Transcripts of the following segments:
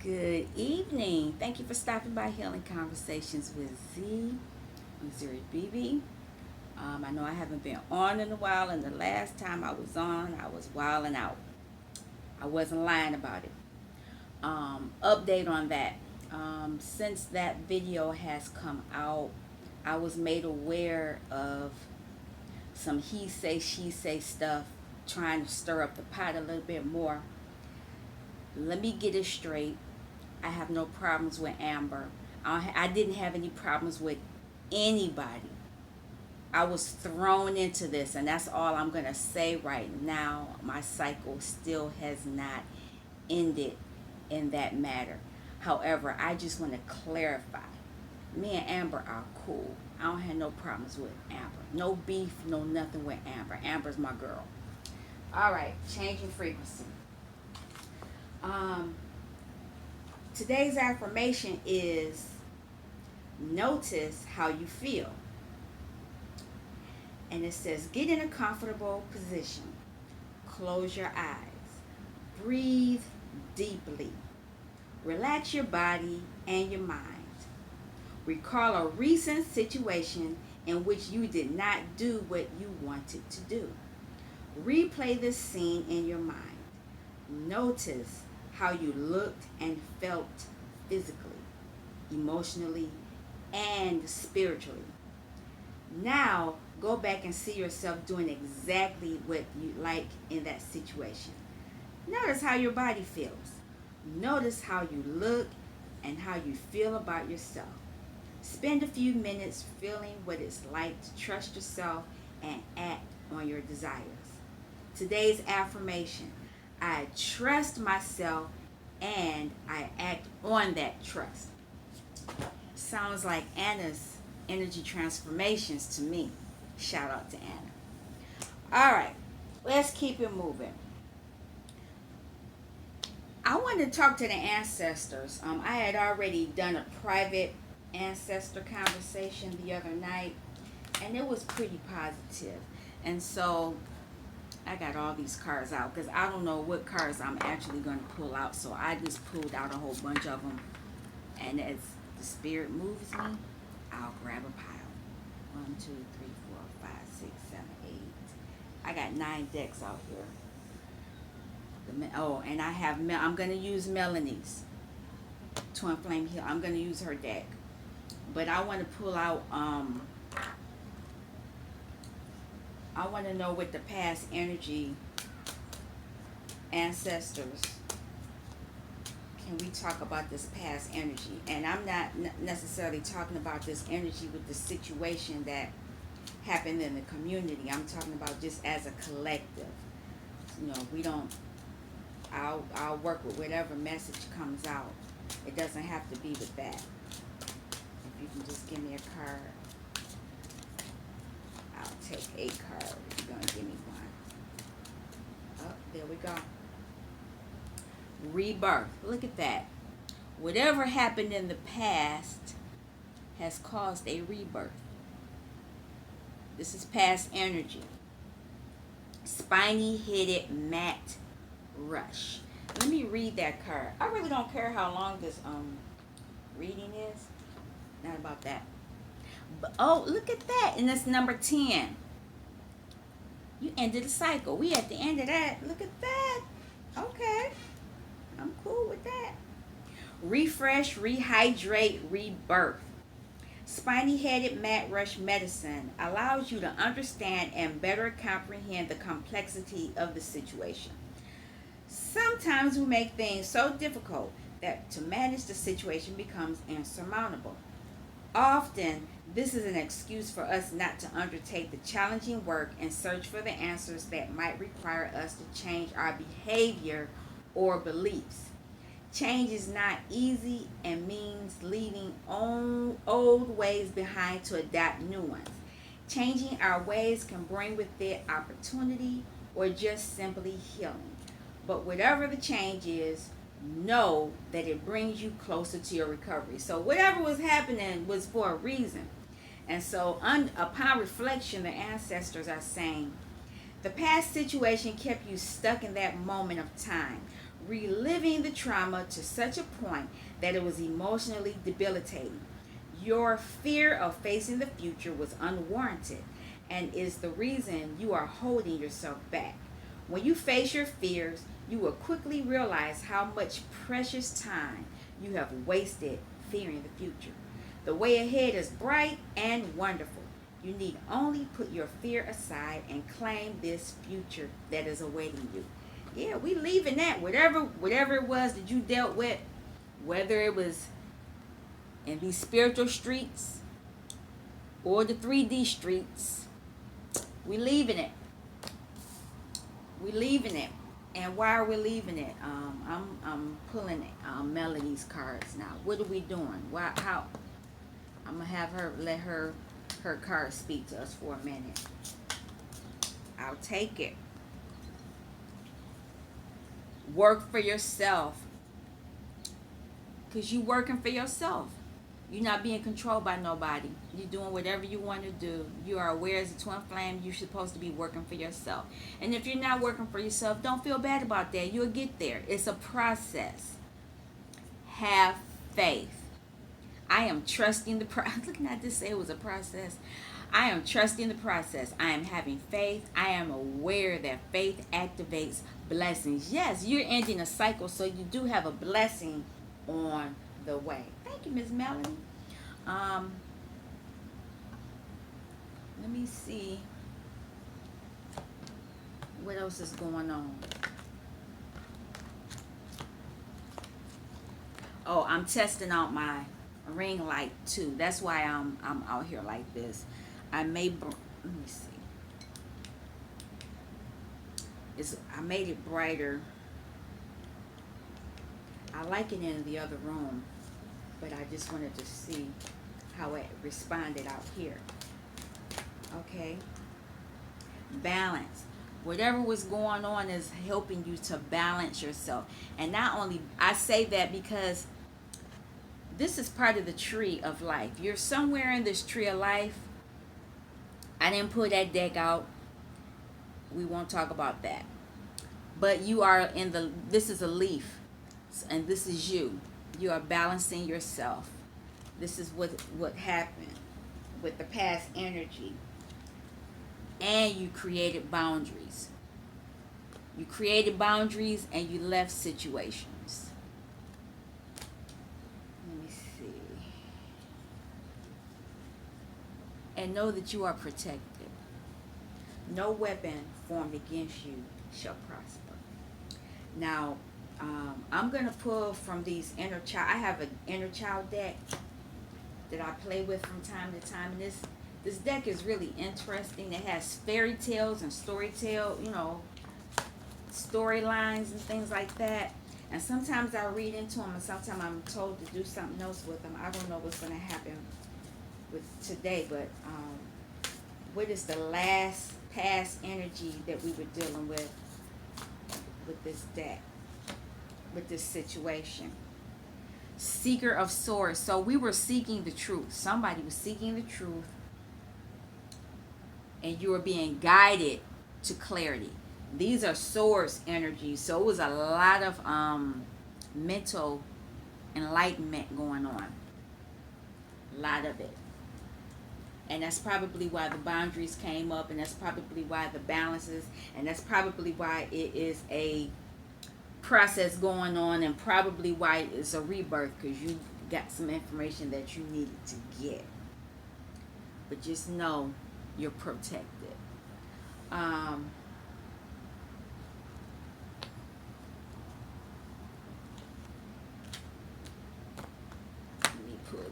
Good evening. Thank you for stopping by Healing Conversations with Z. I'm Zuri BB. I know I haven't been on in a while, and the last time I was on, I was wilding out. I wasn't lying about it. Update on that. Since that video has come out, I was made aware of some he say, she say stuff, trying to stir up the pot a little bit more. Let me get it straight. I have no problems with Amber. I didn't have any problems with anybody. I was thrown into this, and that's all I'm going to say right now. My cycle still has not ended in that matter. However, I just want to clarify. Me and Amber are cool. I don't have no problems with Amber. No beef, no nothing with Amber. Amber's my girl. All right, changing frequency. Today's affirmation is notice how you feel. And it says, get in a comfortable position. Close your eyes. Breathe deeply. Relax your body and your mind. Recall a recent situation in which you did not do what you wanted to do. Replay this scene in your mind. Notice how you looked and felt physically, emotionally, and spiritually. Now, go back and see yourself doing exactly what you like in that situation. Notice how your body feels. Notice how you look and how you feel about yourself. Spend a few minutes feeling what it's like to trust yourself and act on your desires. Today's affirmation: I trust myself and I act on that trust. Sounds like Anna's energy transformations to me. Shout out to Anna. All right, let's keep it moving. I want to talk to the ancestors. I had already done a private ancestor conversation the other night, and it was pretty positive. And so I got all these cards out because I don't know what cards I'm actually going to pull out. So I just pulled out a whole bunch of them. And as the spirit moves me, I'll grab a pile. 1, 2, 3, 4, 5, 6, 7, 8. I got 9 decks out here. And I have, I'm going to use Melanie's Twin Flame Heal. I'm going to use her deck. But I want to pull out, I want to know what the past energy ancestors, can we talk about this past energy? And I'm not necessarily talking about this energy with the situation that happened in the community. I'm talking about just as a collective. You know, we don't, I'll work with whatever message comes out. It doesn't have to be with that. If you can just give me a card. I'll take a card if you're going to give me one. Oh, there we go. Rebirth. Look at that. Whatever happened in the past has caused a rebirth. This is past energy. Spiny-headed mat rush. Let me read that card. I really don't care how long this reading is. Not about that. But, oh, look at that. And that's number 10. You ended the cycle. We at the end of that. Look at that. Okay. I'm cool with that. Refresh, rehydrate, rebirth. Spiny-headed mat rush medicine allows you to understand and better comprehend the complexity of the situation. Sometimes we make things so difficult that to manage the situation becomes insurmountable. Often, this is an excuse for us not to undertake the challenging work and search for the answers that might require us to change our behavior or beliefs. Change is not easy and means leaving old ways behind to adapt new ones. Changing our ways can bring with it opportunity or just simply healing. But whatever the change is, know that it brings you closer to your recovery. So whatever was happening was for a reason. And so upon reflection, the ancestors are saying, the past situation kept you stuck in that moment of time. reliving the trauma to such a point that it was emotionally debilitating. Your fear of facing the future was unwarranted and is the reason you are holding yourself back. When you face your fears, you will quickly realize how much precious time you have wasted fearing the future. The way ahead is bright and wonderful. You need only put your fear aside and claim this future that is awaiting you. Yeah, we leaving that. Whatever it was that you dealt with, whether it was in these spiritual streets or the 3D streets, we leaving it. We leaving it. And why are we leaving it? I'm pulling Melody's cards now. What are we doing? Why? How? I'm gonna have her let her cards speak to us for a minute. I'll take it. Work for yourself, because you working for yourself. You're not being controlled by nobody. You're doing whatever you want to do. You are aware as a twin flame. You're supposed to be working for yourself. And if you're not working for yourself, don't feel bad about that. You'll get there. It's a process. Have faith. I am trusting the process. Look at this, say it was a process. I am trusting the process. I am having faith. I am aware that faith activates blessings. Yes, you're ending a cycle, so you do have a blessing on the way. Thank you, Miss Melanie. Let me see what else is going on. Oh, I'm testing out my ring light too. That's why I'm out here like this. I made, let me see. I made it brighter. I like it in the other room, but I just wanted to see how it responded out here. Okay. Balance. Whatever was going on is helping you to balance yourself. And not only, I say that because this is part of the tree of life. You're somewhere in this tree of life. I didn't pull that deck out. We won't talk about that. But you are in the, this is a leaf. And this is you. You are balancing yourself. This is what happened with the past energy. And you created boundaries. You created boundaries and you left situations. Let me see. And know that you are protected. No weapon formed against you shall prosper. Now, I'm going to pull from these inner child. I have an inner child deck that I play with from time to time. And this deck is really interesting. It has fairy tales and storylines and things like that. And sometimes I read into them, and sometimes I'm told to do something else with them. I don't know what's going to happen with today, but what is the last past energy that we were dealing with this deck, with this situation? Seeker of Swords. So we were seeking the truth. Somebody was seeking the truth, and you were being guided to clarity. These are swords energies, so it was a lot of mental enlightenment going on. A lot of it. And that's probably why the boundaries came up, and that's probably why the balances, and that's probably why it is a process going on, and probably why it's a rebirth, because you got some information that you needed to get. But just know you're protected.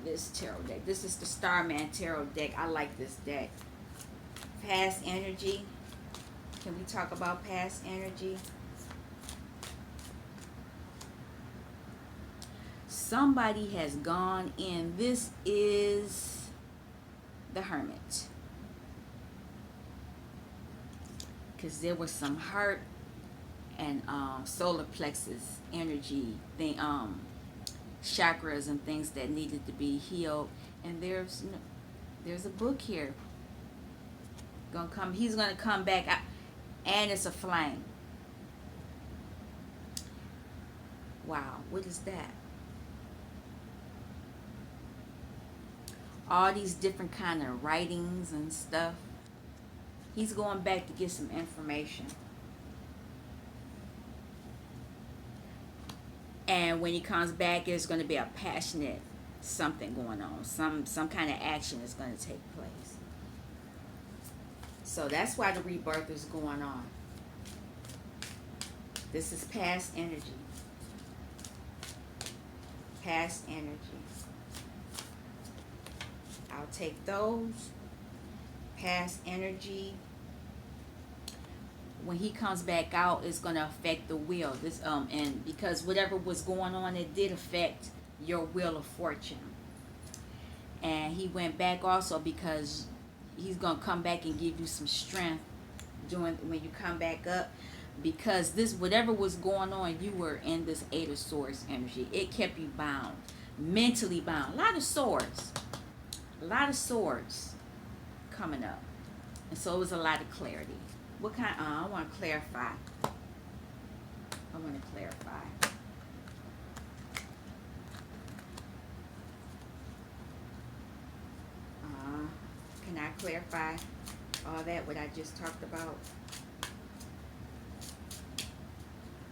This tarot deck. This is the Starman Tarot deck. I like this deck. Past energy. Can we talk about past energy? Somebody has gone in. This is the Hermit. Because there was some hurt and solar plexus energy thing, chakras and things that needed to be healed. And there's a book here. He's gonna come back out, and it's a flame. Wow, what is that? All these different kind of writings and stuff. He's going back to get some information. And when he comes back, there's going to be a passionate something going on. Some kind of action is going to take place. So that's why the rebirth is going on. This is past energy. Past energy. I'll take those. Past energy. When he comes back out, it's going to affect the wheel. This and because whatever was going on, it did affect your wheel of fortune. And he went back also because he's going to come back and give you some strength when you come back up, because this whatever was going on, you were in this Eight of Swords energy. It kept you bound, mentally bound. A lot of swords coming up, and so it was a lot of clarity. What kind? I want to clarify. Can I clarify all that what I just talked about?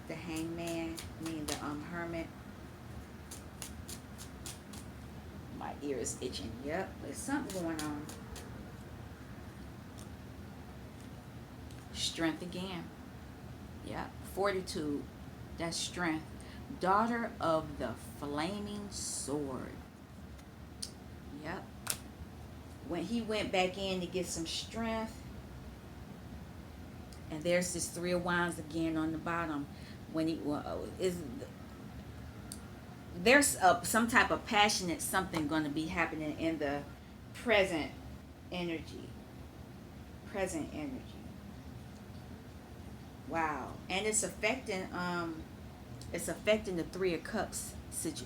The hangman, meaning the hermit. My ear is itching. Yep, there's something going on. Strength again. Yep, fortitude. That's strength. Daughter of the flaming sword. Yep. When he went back in to get some strength, and there's this Three of Wands again on the bottom. When he there's some type of passionate something going to be happening in the present energy. Wow. And it's affecting the Three of Cups.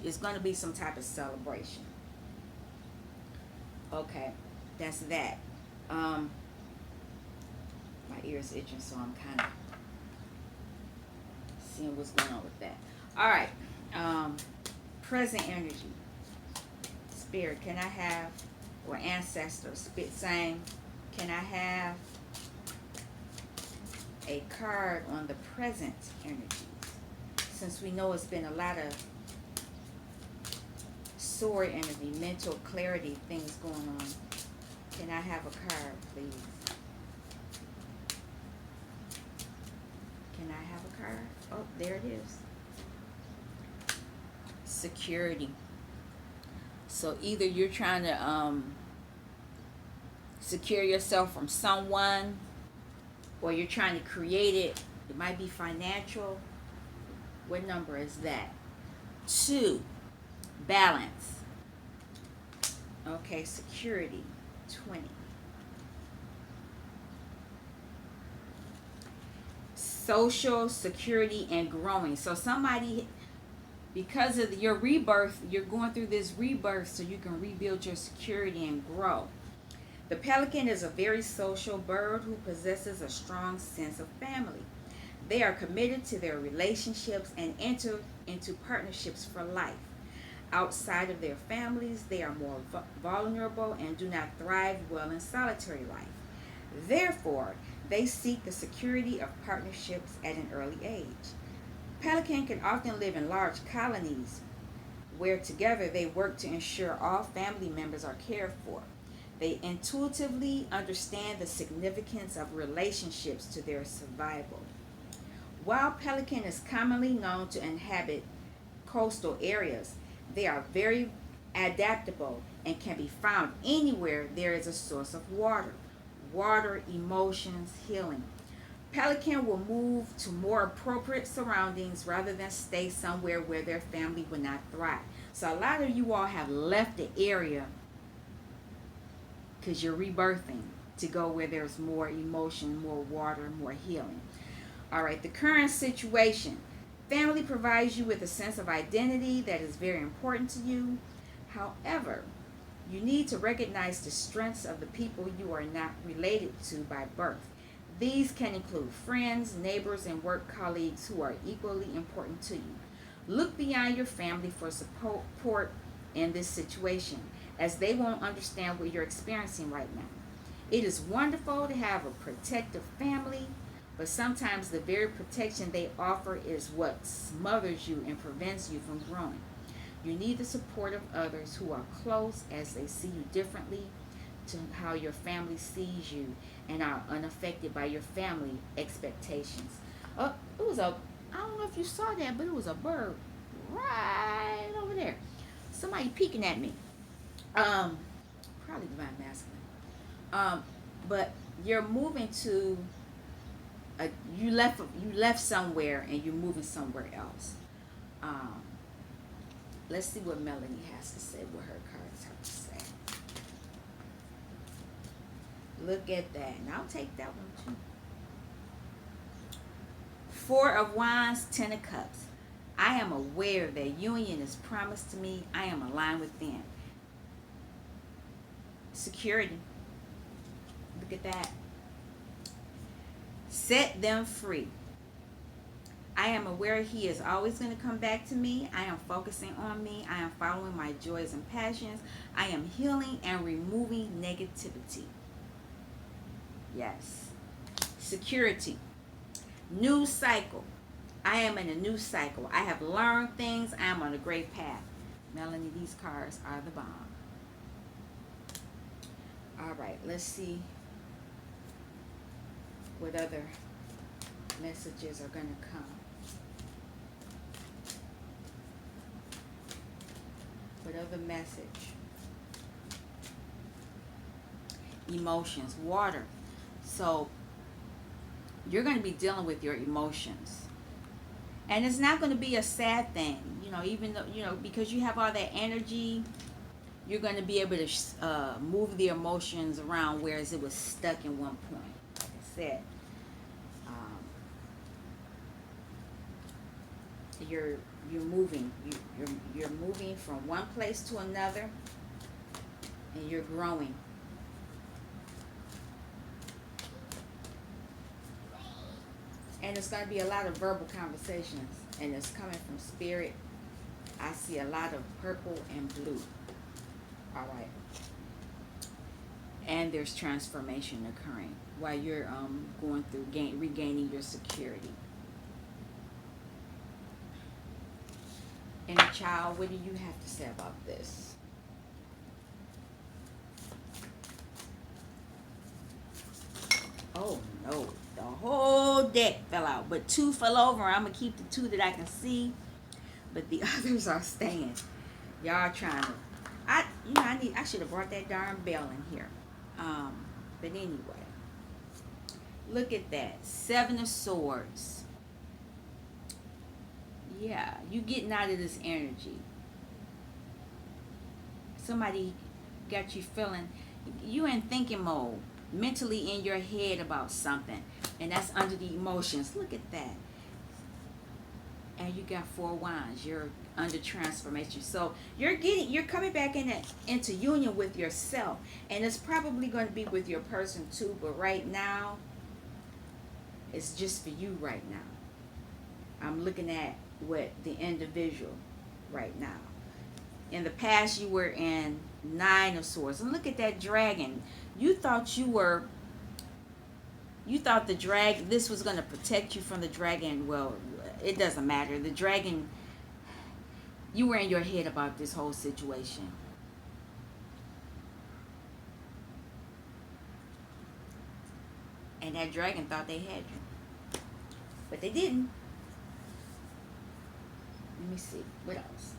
It's going to be some type of celebration. Okay, that's that. My ear's itching, so I'm kind of seeing what's going on with that. All right. Present energy. Spirit, can I have, or ancestors, saying, can I have a card on the present energies? Since we know it's been a lot of sword energy, mental clarity, things going on. Can I have a card, please? Can I have a card? Oh, there it is. Security. So either you're trying to secure yourself from someone, or you're trying to create it. It might be financial. What number is that? 2. Balance. Okay, security. 20. Social security and growing. So somebody, because of your rebirth, you're going through this rebirth so you can rebuild your security and grow. The pelican is a very social bird who possesses a strong sense of family. They are committed to their relationships and enter into partnerships for life. Outside of their families, they are more vulnerable and do not thrive well in solitary life. Therefore, they seek the security of partnerships at an early age. Pelican can often live in large colonies where together they work to ensure all family members are cared for. They intuitively understand the significance of relationships to their survival. While pelican is commonly known to inhabit coastal areas, they are very adaptable and can be found anywhere there is a source of water. Water, emotions, healing. Pelican will move to more appropriate surroundings rather than stay somewhere where their family would not thrive. So a lot of you all have left the area because you're rebirthing to go where there's more emotion, more water, more healing. All right, the current situation. Family provides you with a sense of identity that is very important to you. However, you need to recognize the strengths of the people you are not related to by birth. These can include friends, neighbors, and work colleagues who are equally important to you. Look beyond your family for support in this situation, as they won't understand what you're experiencing right now. It is wonderful to have a protective family, but sometimes the very protection they offer is what smothers you and prevents you from growing. You need the support of others who are close, as they see you differently to how your family sees you and are unaffected by your family expectations. Oh, it was I don't know if you saw that, but it was a bird right over there. Somebody peeking at me. Probably divine masculine. But you're moving to you left somewhere and you're moving somewhere else. Um, let's see what Melanie has to say. What her cards have to say. Look at that, and I'll take that one too. Four of Wands, Ten of Cups. I am aware that union is promised to me. I am aligned with them. Security. Look at that. Set them free. I am aware he is always going to come back to me. I am focusing on me. I am following my joys and passions. I am healing and removing negativity. Yes. Security. New cycle. I am in a new cycle. I have learned things. I am on a great path. Melanie, these cards are the bomb. All right, let's see what other messages are going to come. What other message? Emotions, water. So you're going to be dealing with your emotions. And it's not going to be a sad thing, even though, because you have all that energy, you're going to be able to move the emotions around, whereas it was stuck in one point. Like I said, you're moving. You're moving from one place to another, and you're growing. And it's going to be a lot of verbal conversations, and it's coming from spirit. I see a lot of purple and blue. All right. And there's transformation occurring while you're going through regaining your security. Inner child, what do you have to say about this? Oh no, the whole deck fell out, but two fell over. I'm gonna keep the two that I can see, but the others are staying. Y'all are trying to. I should have brought that darn bell in here. But anyway, look at that. Seven of Swords. Yeah, you getting out of this energy. Somebody got you feeling, you in thinking mode, mentally in your head about something, and that's under the emotions. Look at that. And you got Four Wands. You're under transformation. So you're coming back into union with yourself, and it's probably going to be with your person too. But right now, it's just for you. Right now, I'm looking at what the individual right now. In the past, you were in Nine of Swords, and look at that dragon. You thought this was going to protect you from the dragon. Well, it doesn't matter. The dragon, you were in your head about this whole situation. And that dragon thought they had you, but they didn't. Let me see. What else?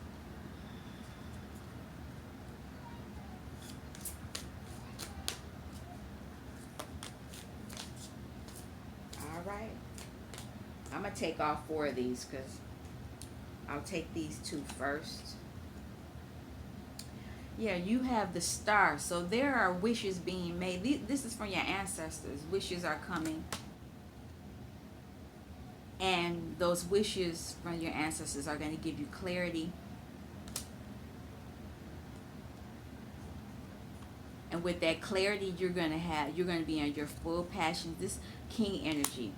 All right. I'm going to take all four of these because I'll take these two first. Yeah, you have the Star. So there are wishes being made. This is from your ancestors. Wishes are coming. And those wishes from your ancestors are going to give you clarity. And with that clarity, you're going to be on your full passion. This King energy.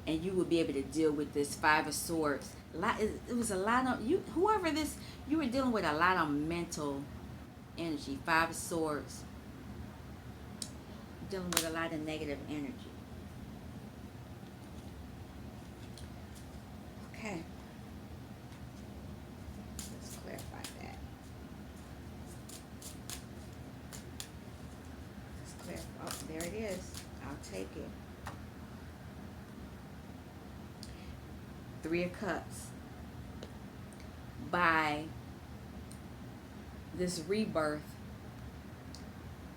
and you will be able to deal with this Five of Swords. It was a lot of you. Whoever this, you were dealing with a lot of mental energy. Five of Swords, dealing with a lot of negative energy. Okay, let's clarify that. Let's clarify. Oh, there it is. I'll take it. Three of Cups. By this rebirth,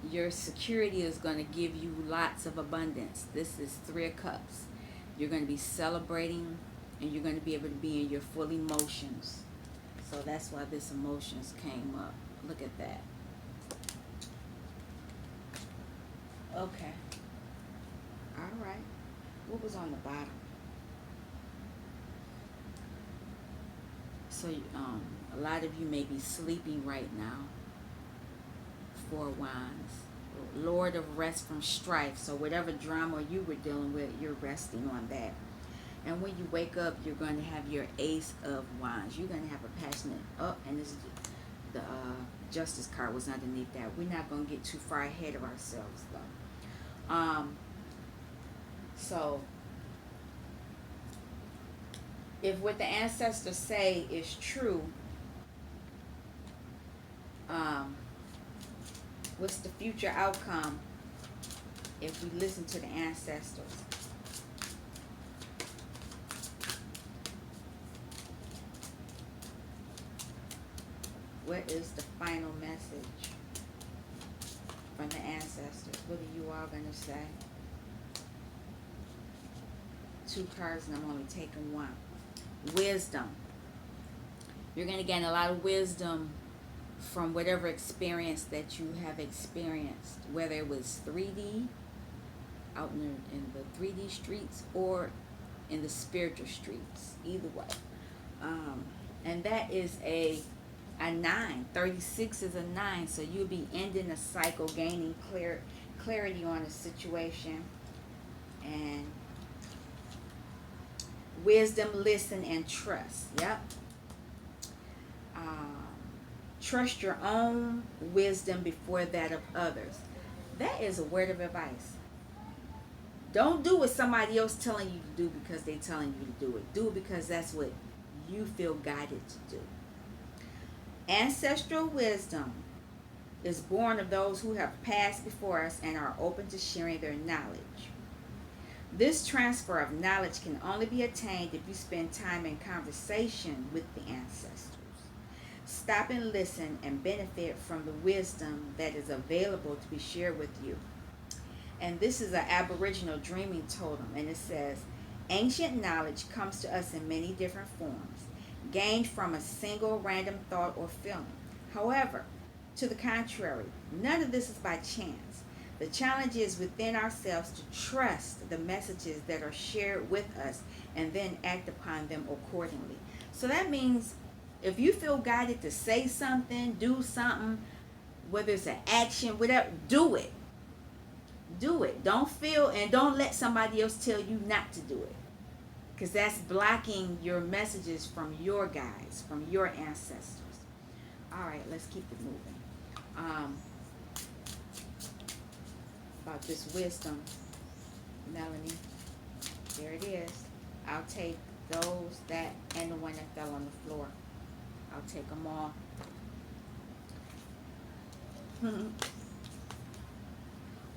your security is going to give you lots of abundance. This is Three of Cups. You're going to be celebrating, and you're going to be able to be in your full emotions. So that's why this emotions came up. Look at that. Okay. All right. What was on the bottom? So a lot of you may be sleeping right now. Four of Wands. Lord of rest from strife. So whatever drama you were dealing with, you're resting on that. And when you wake up, you're going to have your Ace of Wands. You're going to have a passionate and this is the Justice card was underneath that. We're not going to get too far ahead of ourselves though. So if what the ancestors say is true, what's the future outcome if we listen to the ancestors? What is the final message from the ancestors? What are you all going to say? Two cards and I'm only taking one. Wisdom. You're going to gain a lot of wisdom from whatever experience that you have experienced, whether it was 3D, out in the 3D streets or in the spiritual streets, either way. And that is a 9. 36 is a 9, so you'll be ending a cycle, gaining clarity on a situation. And wisdom, listen, and trust. Yep. Trust your own wisdom before that of others. That is a word of advice. Don't do what somebody else telling you to do because they're telling you to do it. Do it because that's what you feel guided to do. Ancestral wisdom is born of those who have passed before us and are open to sharing their knowledge. This transfer of knowledge can only be attained if you spend time in conversation with the ancestors. Stop and listen and benefit from the wisdom that is available to be shared with you. And this is an Aboriginal dreaming totem, and it says, ancient knowledge comes to us in many different forms, gained from a single random thought or feeling. However, to the contrary, none of this is by chance. The challenge is within ourselves to trust the messages that are shared with us and then act upon them accordingly. So that means if you feel guided to say something, do something, whether it's an action, whatever, do it. Do it. Don't feel and don't let somebody else tell you not to do it. Because that's blocking your messages from your guides, from your ancestors. All right, let's keep it moving. About this wisdom, Melanie. There it is. I'll take those, that, and the one that fell on the floor. I'll take them all.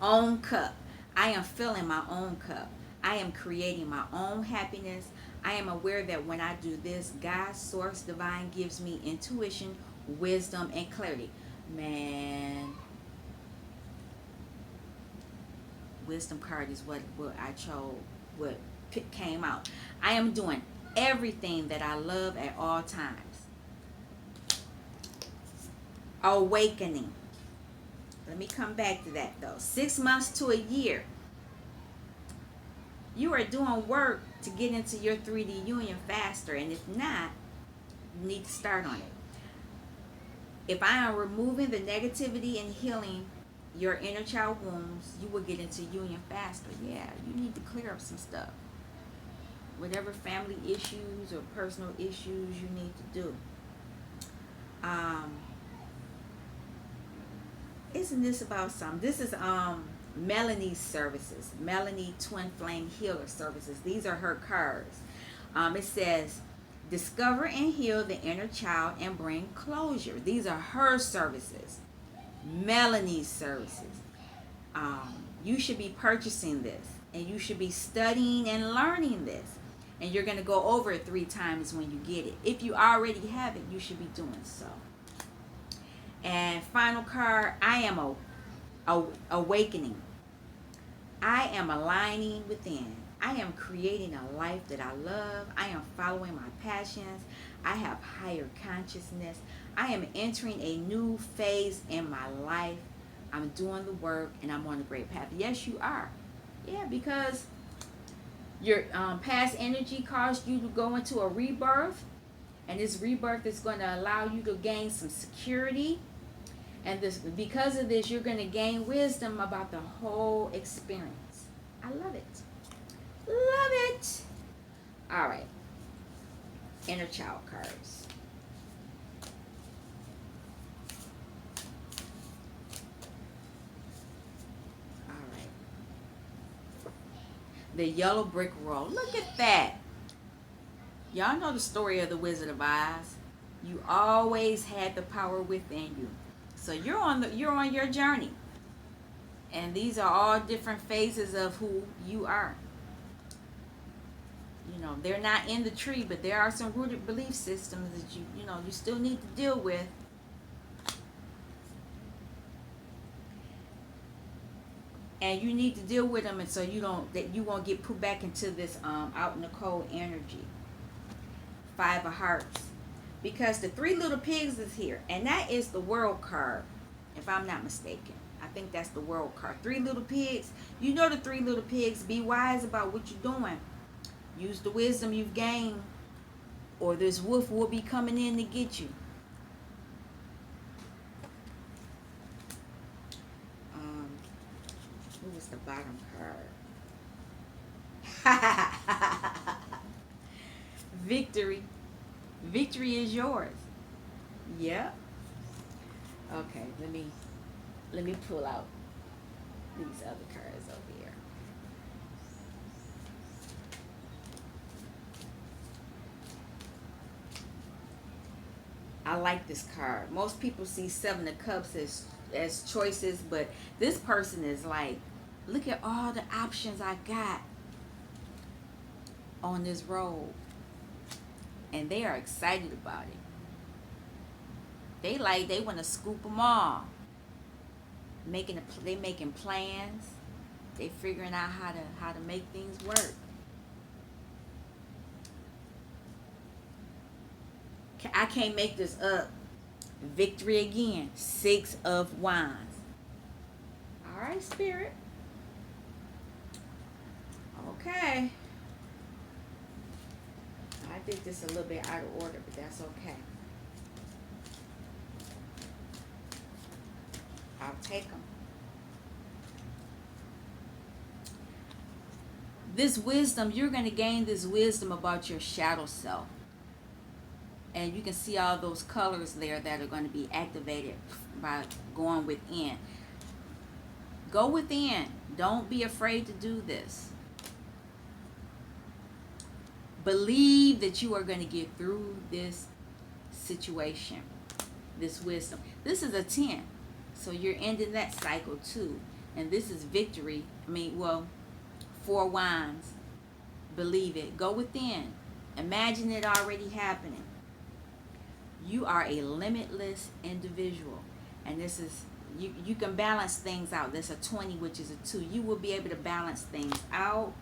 Own cup. I am filling my own cup. I am creating my own happiness. I am aware that when I do this, God, source, divine gives me intuition, wisdom, and clarity. Man, wisdom card is what I chose, what came out. I am doing everything that I love at all times. Awakening. Let me come back to that though. 6 months to a year. You are doing work to get into your 3D union faster, and if not, you need to start on it. If I am removing the negativity and healing your inner child wounds, you will get into union faster. Yeah, you need to clear up some stuff. whatever family issues or personal issues you need to do. Isn't this about something? This is Melanie's services. Melanie Twin Flame Healer Services. These are her cards. It says, discover and heal the inner child and bring closure. These are her services. Melanie's services. You should be purchasing this, and you should be studying and learning this, and you're going to go over it 3 times when you get it. If you already have it, you should be doing so. And final card, I am awakening. I am aligning within. I am creating a life that I love. I am following my passions. I have higher consciousness. I am entering a new phase in my life. I'm doing the work, and I'm on a great path. Yes, you are. Yeah, because your past energy caused you to go into a rebirth, and this rebirth is going to allow you to gain some security. And this, because of this, you're going to gain wisdom about the whole experience. I love it. Love it. All right. Inner child cards. All right. The yellow brick road. Look at that. Y'all know the story of the Wizard of Oz. You always had the power within you. So you're on your journey. And these are all different phases of who you are. You know, they're not in the tree, but there are some rooted belief systems that you still need to deal with. And you need to deal with them, and so you won't get put back into this out in the cold energy. 5 of Hearts. Because the 3 little pigs is here, and that is the world card, if I'm not mistaken. I think that's the world card. 3 little pigs. You know the 3 little pigs. Be wise about what you're doing. Use the wisdom you've gained, or this wolf will be coming in to get you. Who was the bottom card? Victory. Victory is yours. Yep. Okay, let me pull out these other cards over here. I like this card. Most people see 7 of Cups as choices, but this person is like, look at all the options I got on this road. And they are excited about it. They want to scoop them all. They making plans. They figuring out how to make things work. I can't make this up. Victory again. 6 of Wands. All right, Spirit. Okay. I did this a little bit out of order, but that's okay. I'll take them. This wisdom, you're going to gain this wisdom about your shadow self. And you can see all those colors there that are going to be activated by going within. Go within. Don't be afraid to do this. Believe that you are going to get through this situation. This wisdom. This is a 10. So you're ending that cycle too. And this is victory. 4 Wands. Believe it. Go within. Imagine it already happening. You are a limitless individual. And this is, you can balance things out. There's a 20, which is a 2. You will be able to balance things out.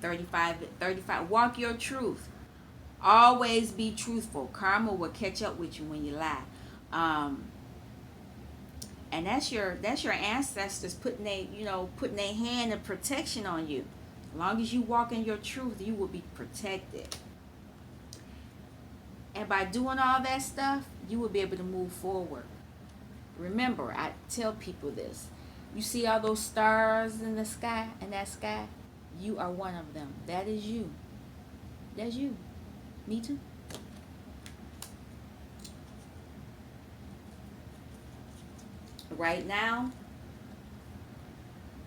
35. Walk your truth. Always be truthful. Karma will catch up with you when you lie. And that's your ancestors putting their hand of protection on you. As long as you walk in your truth, you will be protected. And by doing all that stuff, you will be able to move forward. Remember, I tell people this. You see all those stars in the sky, in that sky? You are one of them. That is you. That's you. Me too. Right now,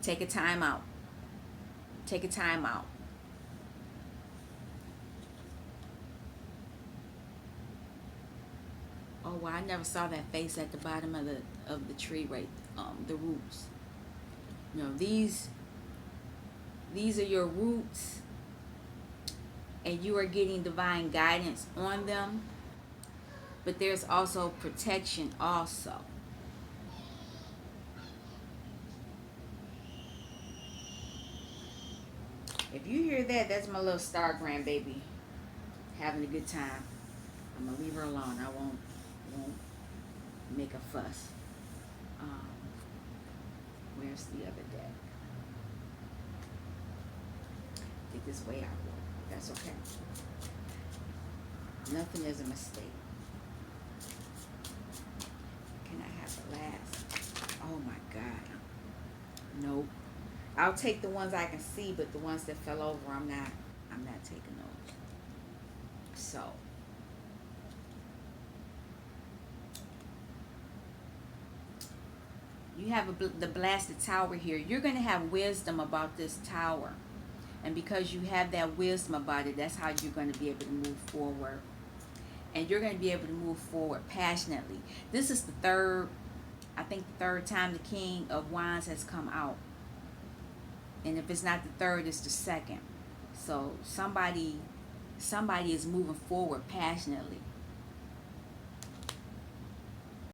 take a time out. Take a time out. Oh wow, I never saw that face at the bottom of the tree, right? The roots. You know, these are your roots, and you are getting divine guidance on them. But there's also protection also. If you hear that, that's my little star grandbaby having a good time. I'm gonna leave her alone. I won't make a fuss. Um, where's the other deck? I think this way I will. That's okay. Nothing is a mistake. Can I have the last? Oh my God. Nope. I'll take the ones I can see, but the ones that fell over, I'm not taking those. So you have the blasted tower here. You're going to have wisdom about this tower. And because you have that wisdom about it, that's how you're going to be able to move forward. And you're going to be able to move forward passionately. This is the third, I think the third time the King of Wands has come out. And if it's not the third, it's the second. So somebody is moving forward passionately.